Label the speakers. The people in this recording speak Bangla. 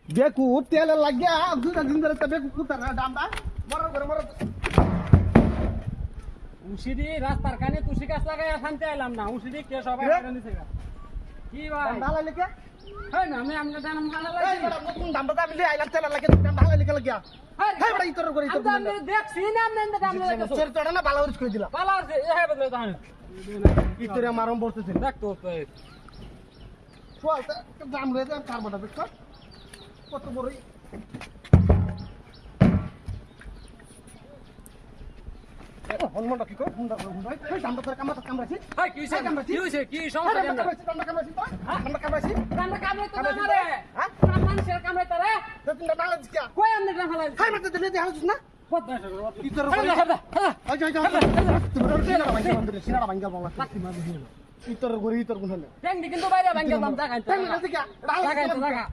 Speaker 1: বেকুব তেল লাগিয়া দুটা দিন ধরে বেকুব কুতার দামটা মরার করে মরার
Speaker 2: উশিদি রাস্তার কানে তুষি গাছ লাগাই শান্তি আইলাম না উশিদি কে সবাই করে নিছে কি ভাই
Speaker 1: দালা লিখে
Speaker 2: হয় না আমি আমনে দাম খানা
Speaker 1: এই
Speaker 2: লাগি
Speaker 1: বড় নতুন দামটা আমি আইলাম তেল লাগে দাম দালা লিখে লাগিয়া এই বড় ইতর করে ইতর
Speaker 2: আমি দেখছি না আমনে দাম লাগে
Speaker 1: সের তোড়া না বালা উরিস করে দিলা
Speaker 2: পালা আছে এ হে বদলে তাহলে
Speaker 1: ইতরে মারম বলতেছে
Speaker 2: দেখ তো
Speaker 1: চল দাম লয়ে দাম কারবাটা দেখ কত বড় হনমন্ডা কি কর হুন্ডা হুন্ডা এই দামটা তোর কামড়াছি
Speaker 2: হাই কি হইছে কি সমস্যা কেন
Speaker 1: দামটা কামড়াছি
Speaker 2: কামড়া কামড়ে তো আমারে
Speaker 1: হ্যাঁ
Speaker 2: কাম মানুষের কামড়ে তারে
Speaker 1: তো তুমি দালা দিছা
Speaker 2: কই আমনে দাম ফালাই
Speaker 1: হাই মারতে দিলে দেখাল না
Speaker 2: কত না
Speaker 1: ইতর করে আই যাই যাই তুমি সিনাড়া ভাঙ্গা বলা ইতর করে ইতর কোন হলো
Speaker 2: ট্যাঙ্কি কিন্তু বাইরে ভাঙ্গা দাম টাকা
Speaker 1: টাকা দেখা
Speaker 2: টাকা